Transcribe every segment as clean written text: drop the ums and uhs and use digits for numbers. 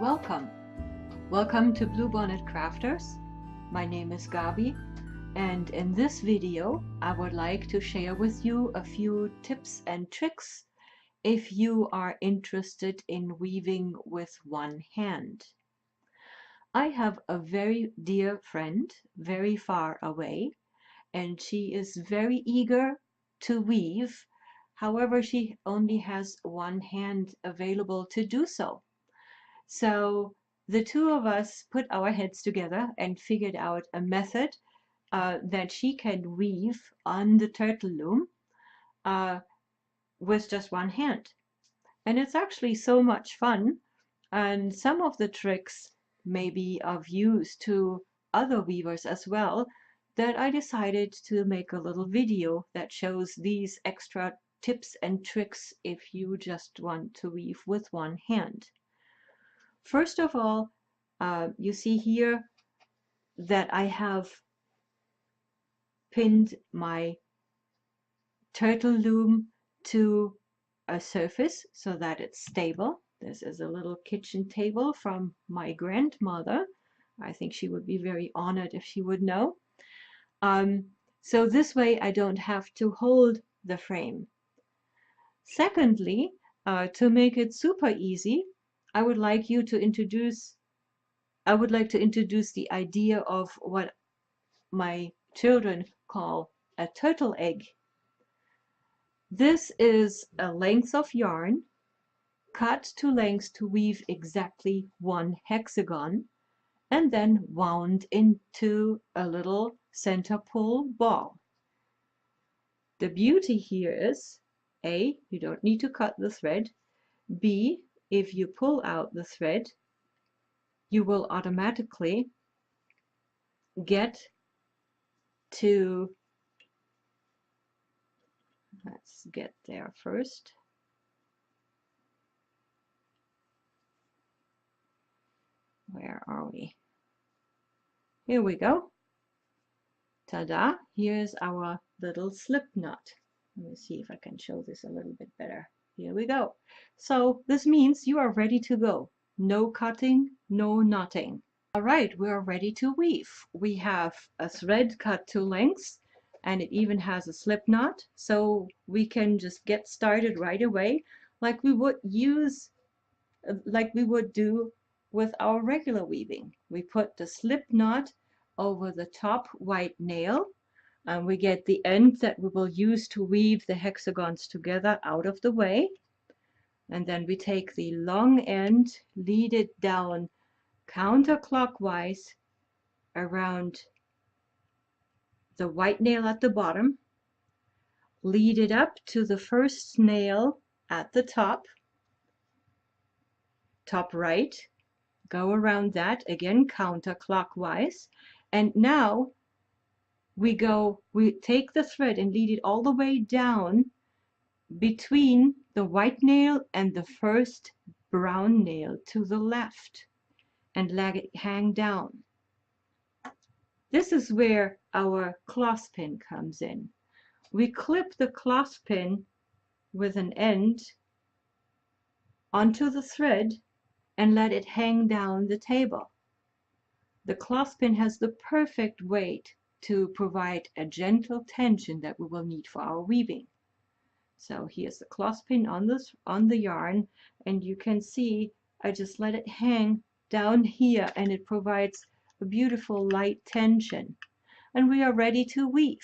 Welcome! Welcome to Bluebonnet Crafters. My name is Gabi, and in this video I would like to share with you a few tips and tricks if you are interested in weaving with one hand. I have a very dear friend, very far away, and she is very eager to weave. However, she only has one hand available to do so. So the two of us put our heads together and figured out a method that she can weave on the turtle loom with just one hand. And it's actually so much fun. And some of the tricks may be of use to other weavers as well, that I decided to make a little video that shows these extra tips and tricks if you just want to weave with one hand. First of all, you see here that I have pinned my turtle loom to a surface so that it's stable. This is a little kitchen table from my grandmother. I think she would be very honored if she would know. So this way I don't have to hold the frame. Secondly, to make it super easy, I would like to introduce the idea of what my children call a turtle egg. This is a length of yarn cut to length to weave exactly one hexagon and then wound into a little center pull ball. The beauty here is A, you don't need to cut the thread. B, if you pull out the thread, you will automatically get to, let's get there first. Where are we? Here we go. Ta-da! Here's our little slip knot. Let me see if I can show this a little bit better. Here we go. So this means you are ready to go. No cutting, no knotting. All right, we are ready to weave. We have a thread cut to length, and it even has a slip knot, so we can just get started right away like we would do with our regular weaving. We put the slip knot over the top white nail, and we get the end that we will use to weave the hexagons together out of the way, and then we take the long end, lead it down counterclockwise around the white nail at the bottom, lead it up to the first nail at the top right, go around that again counterclockwise, and now we take the thread and lead it all the way down between the white nail and the first brown nail to the left and let it hang down. This is where our clothespin comes in. We clip the clothespin with an end onto the thread and let it hang down the table. The clothespin has the perfect weight to provide a gentle tension that we will need for our weaving. So here's the clothespin on the yarn, and you can see I just let it hang down here, and it provides a beautiful light tension. And we are ready to weave.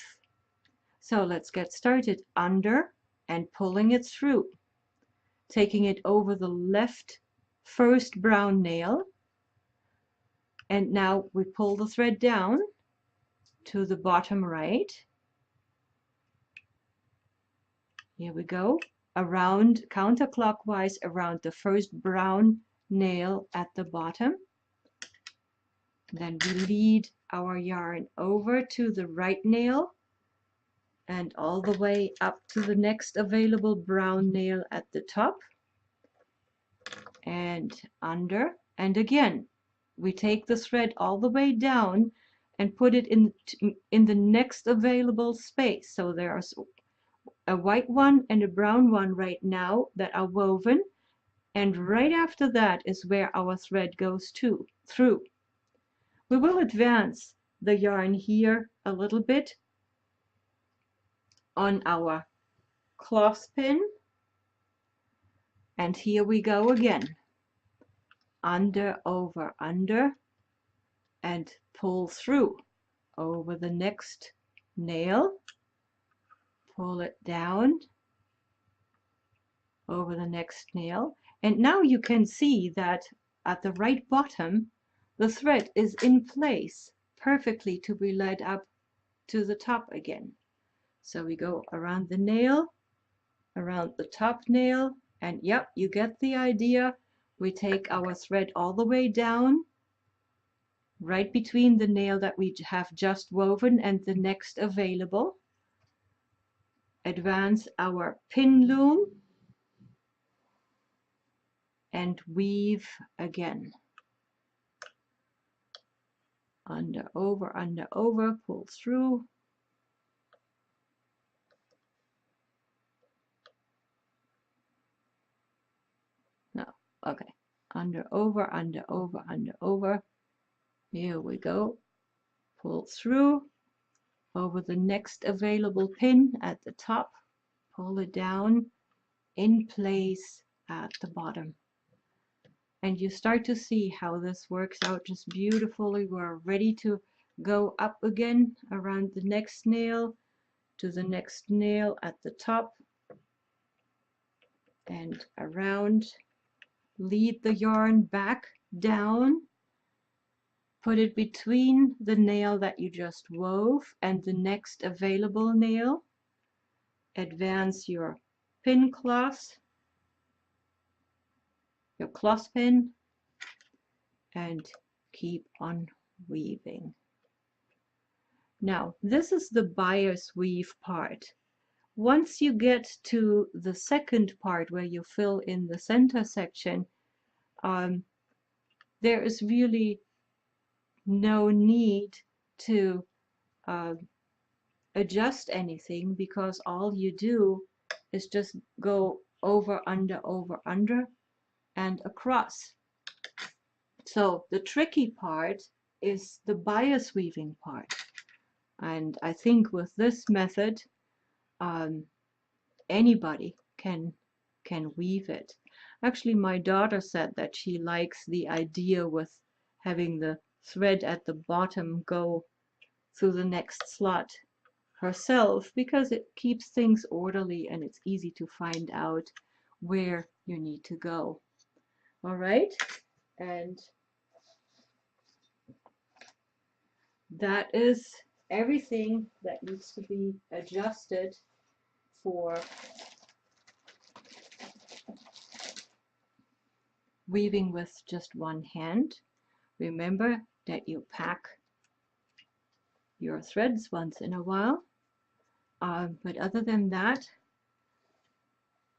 So let's get started under and pulling it through, taking it over the left first brown nail, and now we pull the thread down to the bottom right. Here we go, around counterclockwise around the first brown nail at the bottom. Then we lead our yarn over to the right nail and all the way up to the next available brown nail at the top and under, and again we take the thread all the way down and put it in the next available space. So there's a white one and a brown one right now that are woven, and right after that is where our thread goes through. We will advance the yarn here a little bit on our clothespin, and here we go again. Under, over, under, and pull through over the next nail, pull it down over the next nail, and now you can see that at the right bottom the thread is in place perfectly to be led up to the top again. So we go around the nail, around the top nail, and yep, you get the idea. We take our thread all the way down right between the nail that we have just woven and the next available. Advance our pin loom and weave again. Under, over, pull through. No, okay. Under, over, over. Here we go. Pull through over the next available pin at the top. Pull it down in place at the bottom. And you start to see how this works out just beautifully. We're ready to go up again around the next nail to the next nail at the top and around. Lead the yarn back down, put it between the nail that you just wove and the next available nail. Advance your pin cloth, your clothespin, and keep on weaving. Now, this is the bias weave part. Once you get to the second part where you fill in the center section, there is really no need to adjust anything, because all you do is just go over, under, and across. So the tricky part is the bias weaving part. And I think with this method, anybody can weave it. Actually, my daughter said that she likes the idea with having the thread at the bottom go through the next slot herself, because it keeps things orderly and it's easy to find out where you need to go. All right, and that is everything that needs to be adjusted for weaving with just one hand. Remember that you pack your threads once in a while, but other than that,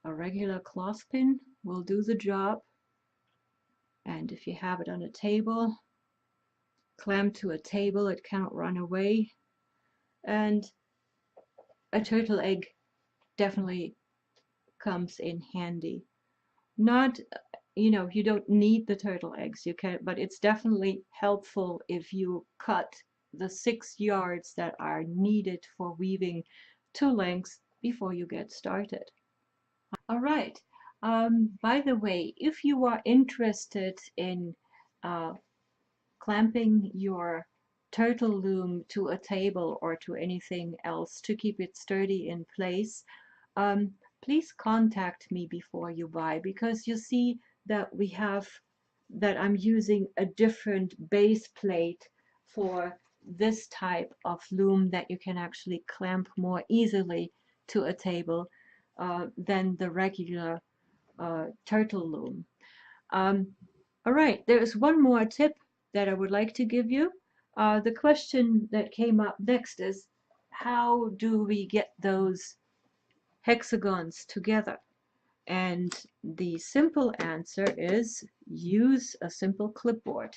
a regular clothespin will do the job. And if you have it on a table, clamped to a table, it cannot run away. And a turtle egg definitely comes in handy. Not, you know, you don't need the turtle eggs, you can, but it's definitely helpful if you cut the 6 yards that are needed for weaving to length before you get started. All right. By the way, if you are interested in clamping your turtle loom to a table or to anything else to keep it sturdy in place, please contact me before you buy, because you see that I'm using a different base plate for this type of loom that you can actually clamp more easily to a table than the regular turtle loom. All right, there is one more tip that I would like to give you. The question that came up next is, how do we get those hexagons together? And the simple answer is use a simple clipboard.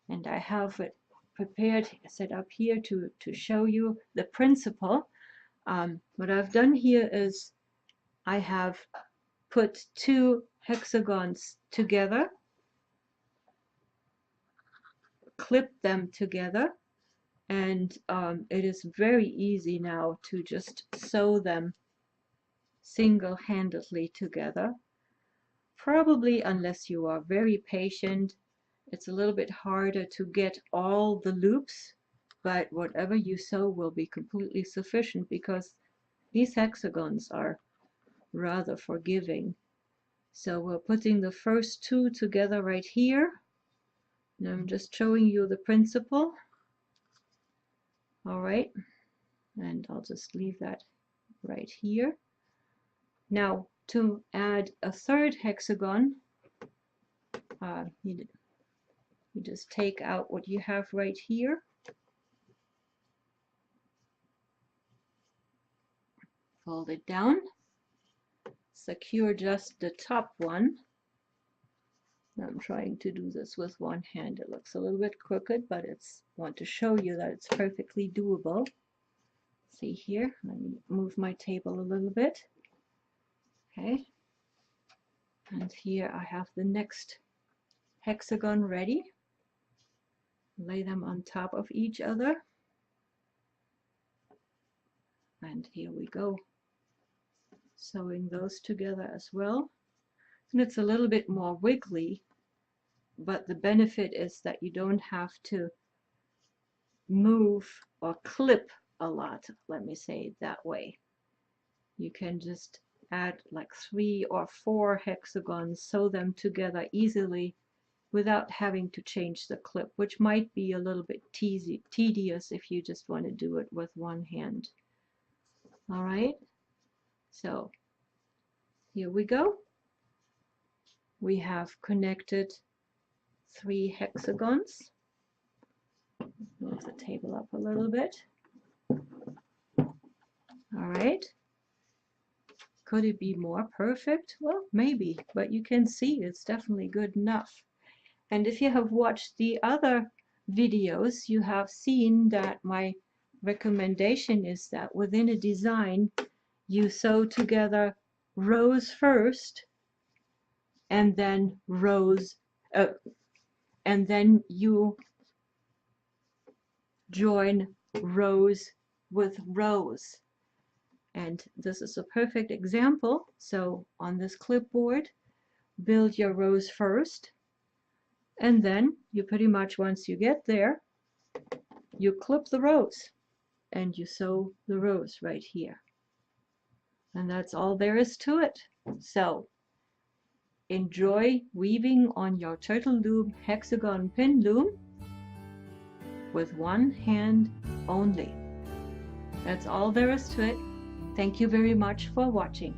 And I have it prepared, set up here to show you the principle. What I've done here is I have put 2 hexagons together, clip them together, and it is very easy now to just sew them single-handedly together. Probably, unless you are very patient, it's a little bit harder to get all the loops, but whatever you sew will be completely sufficient because these hexagons are rather forgiving. So we're putting the first two together right here. And I'm just showing you the principle. All right, and I'll just leave that right here. Now to add a third hexagon, you just take out what you have right here, fold it down, secure just the top one. I'm trying to do this with one hand. It looks a little bit crooked, but it's want to show you that it's perfectly doable. See here, let me move my table a little bit. Okay, and here I have the next hexagon ready. Lay them on top of each other, and here we go, sewing those together as well. And it's a little bit more wiggly, but the benefit is that you don't have to move or clip a lot, let me say it that way. You can just add like 3 or 4 hexagons, sew them together easily without having to change the clip, which might be a little bit tedious if you just want to do it with one hand. All right, so here we go. We have connected 3 hexagons. Move the table up a little bit. All right. Could it be more perfect? Well, maybe, but you can see it's definitely good enough. And if you have watched the other videos, you have seen that my recommendation is that within a design, you sew together rows first, and then rows, and then you join rows with rows. And this is a perfect example. So on this clipboard, build your rows first, and then you pretty much, once you get there, you clip the rows and you sew the rows right here. And that's all there is to it. So enjoy weaving on your Turtle Loom hexagon pin loom with one hand only. That's all there is to it. Thank you very much for watching.